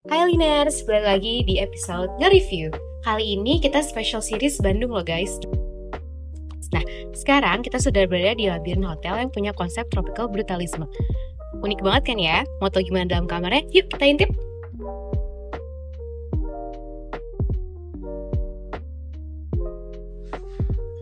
Hai Liners, balik lagi di episode nge-review. Kali ini kita special series Bandung loh guys. Nah, sekarang kita sudah berada di Labirin Hotel yang punya konsep tropical brutalisme. Unik banget kan ya? Mau tau gimana dalam kamarnya? Yuk kita intip!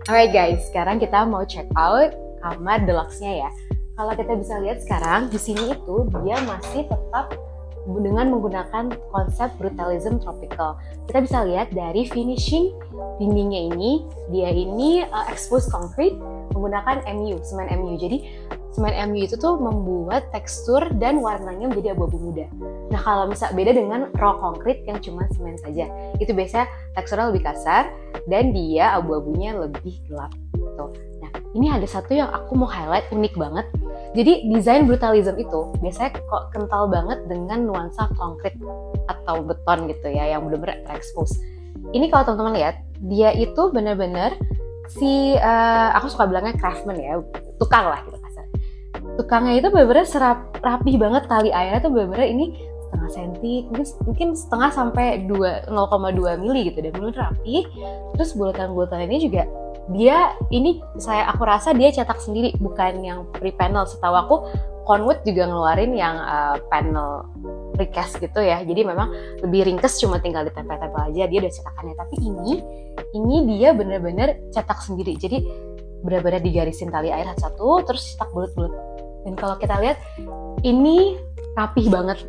Alright guys, sekarang kita mau check out kamar deluxe-nya ya. Kalau kita bisa lihat sekarang, di sini itu dia masih tetap dengan menggunakan konsep brutalism tropical. Kita bisa lihat dari finishing dindingnya ini, dia ini exposed concrete menggunakan MU, semen MU. Jadi semen MU itu tuh membuat tekstur dan warnanya menjadi abu-abu muda. Nah kalau misal beda dengan raw concrete yang cuma semen saja, itu biasanya teksturnya lebih kasar dan dia abu-abunya lebih gelap. Gitu. Nah ini ada satu yang aku mau highlight unik banget. Jadi desain brutalism itu biasanya kok kental banget dengan nuansa konkrit atau beton gitu ya, yang benar-benar terekspos. Ini kalau teman-teman lihat, dia itu benar-benar aku suka bilangnya craftsman ya, tukang lah gitu kasar. Tukangnya itu benar-benar rapi banget, tali airnya tuh benar-benar ini setengah senti, mungkin setengah sampai 0,2 mili gitu, dan benar-benar rapi. Terus bulatan-bulatan ini juga aku rasa dia cetak sendiri, bukan yang pre-panel. Setahu aku Conwood juga ngeluarin yang panel precast gitu ya, jadi memang lebih ringkes, cuma tinggal ditempel-tempel aja, dia udah cetakannya. Tapi ini dia bener-bener cetak sendiri, jadi bener-bener digarisin tali air satu, terus cetak bulat-bulat. Dan kalau kita lihat ini rapih banget,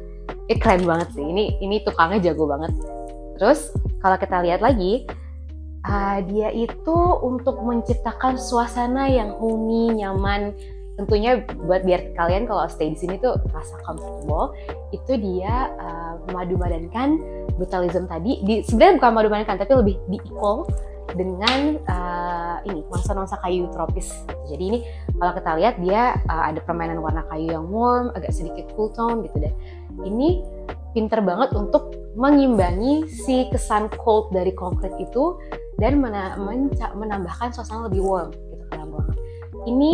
keren banget sih, ini tukangnya jago banget. Terus kalau kita lihat lagi, dia itu untuk menciptakan suasana yang homey, nyaman. Tentunya biar kalian kalau stay di sini tuh rasa comfortable. Itu dia memadupadankan brutalism tadi. Sebenarnya bukan memadupadankan, tapi lebih di-equal dengan nuansa-nuansa kayu tropis. Jadi ini kalau kita lihat dia ada permainan warna kayu yang warm, agak sedikit cool tone gitu deh. Ini pinter banget untuk mengimbangi si kesan cold dari konkrit itu dan menambahkan suasana lebih warm gitu ke dalam ruangan. Ini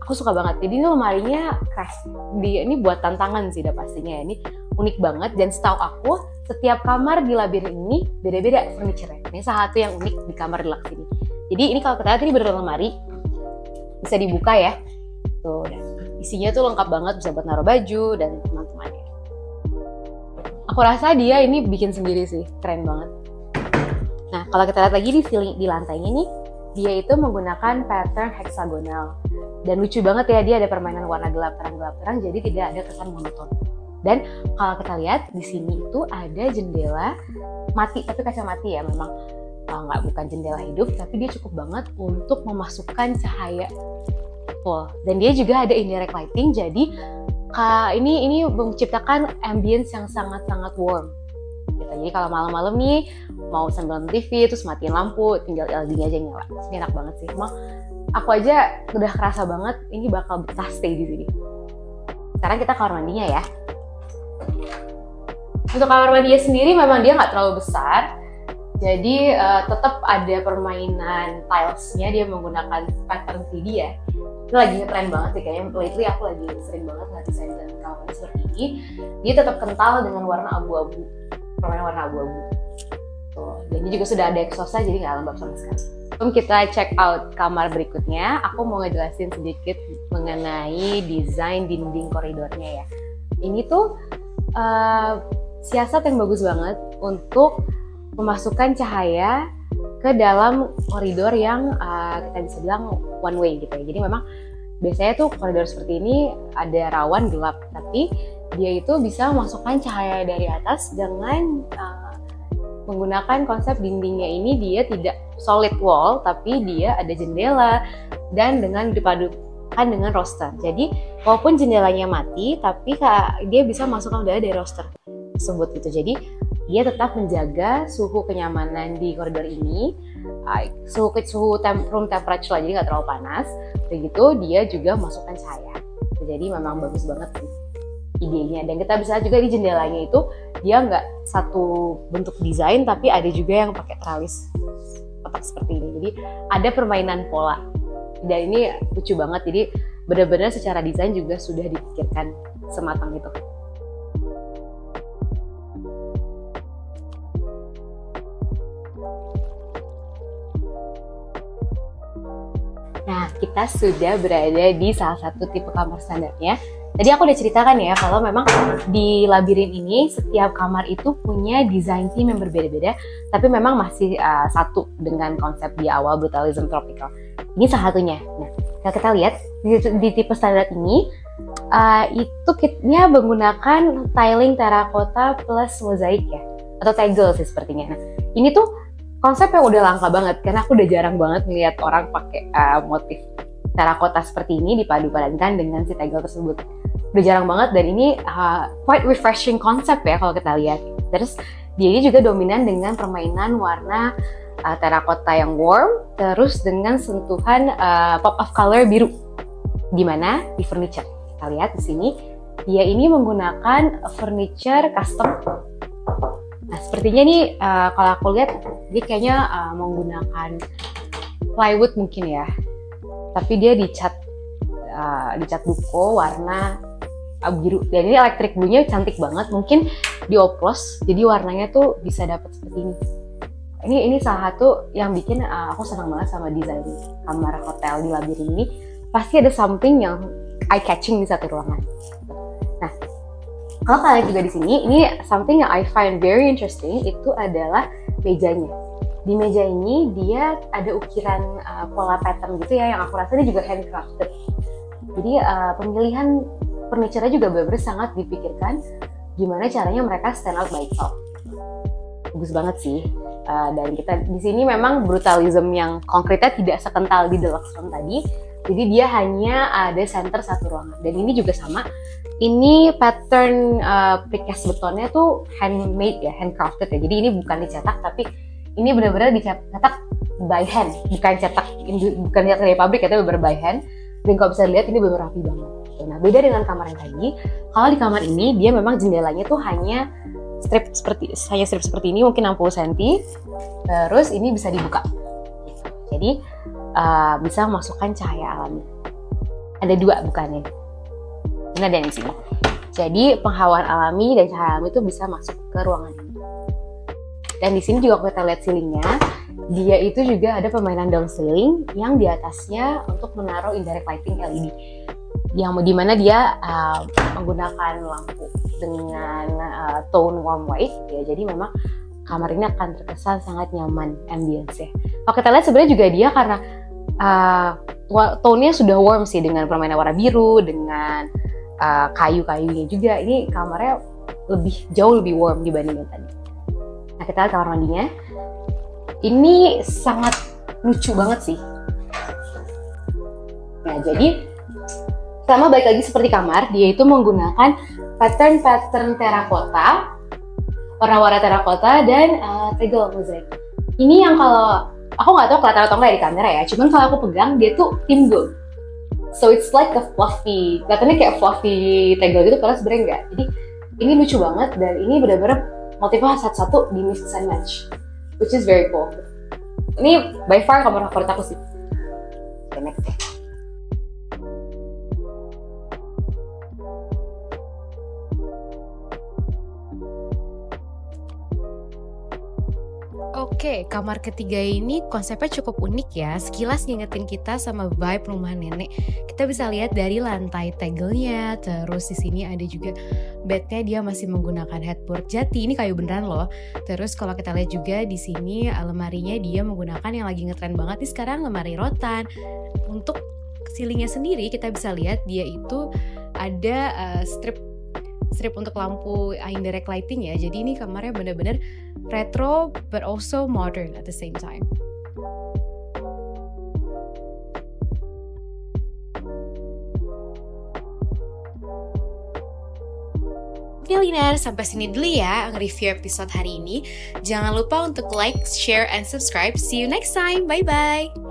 aku suka banget. Jadi ini lemarinya craft. Ini buat tantangan sih udah pastinya ya. Ini unik banget, dan setahu aku setiap kamar di Labirin ini beda-beda furniture-nya. Ini salah satu yang unik di kamar deluxe ini. Jadi ini kalau kita lihat ini bener lemari, bisa dibuka ya. Tuh, dan isinya tuh lengkap banget, bisa buat naruh baju dan teman-temannya. Aku rasa dia ini bikin sendiri sih, keren banget. Nah, kalau kita lihat lagi di lantainya nih, dia itu menggunakan pattern heksagonal. Dan lucu banget ya, dia ada permainan warna gelap terang, jadi tidak ada kesan monoton. Dan kalau kita lihat di sini itu ada jendela mati, tapi kaca mati ya, memang bukan jendela hidup, tapi dia cukup banget untuk memasukkan cahaya full. Dan dia juga ada indirect lighting, jadi ini menciptakan ambience yang sangat-sangat warm. Gitu. Jadi kalau malam-malam nih mau sambil nonton TV terus matiin lampu, tinggal LED-nya aja nyala. Ini enak banget sih. Emang aku aja udah kerasa banget ini bakal betah stay di sini. Sekarang kita kamar mandinya ya. Untuk kamar mandinya sendiri memang dia nggak terlalu besar. Jadi tetap ada permainan tilesnya, dia menggunakan pattern 3D ya. Itu lagi ngetren banget sih kayaknya. Lately aku lagi sering banget lihat desain dan kamar seperti ini. Dia tetap kental dengan warna abu-abu, permainan warna abu-abu. Tuh, dan ini juga sudah ada exhaust-nya, jadi nggak lembab sama sekali. Sebelum kita check out kamar berikutnya, aku mau ngejelasin sedikit mengenai desain dinding koridornya ya. Ini tuh siasat yang bagus banget untuk memasukkan cahaya ke dalam koridor yang kita bisa bilang one way gitu ya. Jadi memang biasanya tuh koridor seperti ini ada rawan gelap, tapi dia itu bisa memasukkan cahaya dari atas dengan menggunakan konsep dindingnya ini. Dia tidak solid wall, tapi dia ada jendela dan dipadukan dengan roster. Jadi walaupun jendelanya mati, tapi dia bisa masukkan udara dari roster tersebut gitu. Jadi dia tetap menjaga suhu kenyamanan di koridor ini, suhu room temperature lah, jadi nggak terlalu panas. Begitu dia juga masukkan cahaya. Jadi memang bagus banget sih idenya. Dan kita bisa juga di jendelanya itu dia nggak satu bentuk desain, tapi ada juga yang pakai teralis kotak seperti ini. Jadi ada permainan pola. Dan ini lucu banget. Jadi benar-benar secara desain juga sudah dipikirkan sematang itu. kita sudah berada di salah satu tipe kamar standarnya. Tadi aku udah ceritakan ya, kalau memang di Labirin ini setiap kamar itu punya design theme yang berbeda-beda, tapi memang masih satu dengan konsep di awal brutalism tropical. Ini salah satunya. Nah, kalau kita lihat di tipe standar ini, itu kitnya menggunakan tiling terakota plus mozaik ya, atau tegel sih sepertinya. Nah, ini tuh konsep yang udah langka banget, karena aku udah jarang banget melihat orang pakai motif terakota seperti ini dipadu-padankan dengan si tegel tersebut. Udah jarang banget, dan ini quite refreshing konsep ya kalau kita lihat. Terus dia ini juga dominan dengan permainan warna terakota yang warm, terus dengan sentuhan pop of color biru. Gimana di furniture? Kita lihat di sini, dia ini menggunakan furniture custom. Nah, sepertinya nih kalau aku lihat dia kayaknya menggunakan plywood mungkin ya. Tapi dia dicat duko warna biru. Dan ini electric blue-nya cantik banget. Mungkin dioplos, jadi warnanya tuh bisa dapat seperti ini. Ini salah satu yang bikin aku senang banget sama desain kamar hotel di Labirin ini. Pasti ada something yang eye-catching di satu ruangan. Nah, kalau kalian juga di sini, ini something yang I find very interesting, itu adalah mejanya. Di meja ini dia ada ukiran pola pattern gitu ya, yang aku rasa ini juga handcrafted. Jadi pemilihan furniture-nya juga benar-benar sangat dipikirkan gimana caranya mereka stand out by itself. Bagus banget sih. Dan kita di sini memang brutalism yang konkretnya tidak sekental di deluxe room tadi. Jadi dia hanya ada center satu ruangan. Dan ini juga sama. Ini pattern precast betonnya tuh handmade ya, handcrafted ya. Jadi ini bukan dicetak, tapi ini benar-benar dicetak by hand, bukan cetak dari pabrik ya, tapi benar-benar by hand. Dan kalau bisa lihat ini benar-benar rapi banget. Nah, beda dengan kamar yang tadi. Kalau di kamar ini dia memang jendelanya tuh hanya strip seperti ini, mungkin 60 cm. Terus ini bisa dibuka. Jadi bisa memasukkan cahaya alami. Ada dua bukannya. Ini ada yang di sini. Jadi penghawaan alami dan cahaya alami itu bisa masuk ke ruangan ini. Dan di sini juga kita lihat ceilingnya, dia itu juga ada permainan down ceiling yang di atasnya untuk menaruh indirect lighting LED. Yang dimana dia menggunakan lampu dengan tone warm white ya. Jadi memang kamar ini akan terkesan sangat nyaman ambience-nya. Kalau kita lihat sebenarnya juga dia karena tone-nya sudah warm sih, dengan permainan warna biru, dengan kayu-kayunya juga. Ini kamarnya jauh lebih warm dibandingkan tadi. Nah, kita lihat kamar mandinya. Ini sangat lucu banget sih. Nah, jadi sama balik lagi seperti kamar, dia itu menggunakan pattern terakota, warna-warna terakota dan tegel mozaik. Ini yang kalau aku nggak tahu kelihatan atau nggak di kamera ya, cuman kalau aku pegang dia tuh tim gold. So it's like a fluffy, kelihatannya kayak fluffy tegel gitu, karena sebenarnya enggak. Jadi ini lucu banget, dan ini benar-benar motifnya satu-satu di mix and match, which is very cool. Ini by far kamar favorit aku sih. Okay, next. Oke, kamar ketiga ini konsepnya cukup unik ya. Sekilas ngingetin kita sama vibe rumah nenek. Kita bisa lihat dari lantai tegelnya, terus di sini ada juga bednya, dia masih menggunakan headboard jati. Ini kayu beneran loh. Terus kalau kita lihat juga di sini lemarinya dia menggunakan yang lagi ngetren banget nih sekarang, lemari rotan. Untuk ceilingnya sendiri kita bisa lihat dia itu ada strip untuk lampu indirect lighting ya. Jadi ini kamarnya bener-bener retro but also modern at the same time. Oke Liner, sampai sini dulu ya nge-review episode hari ini. Jangan lupa untuk like, share, and subscribe. See you next time. Bye-bye.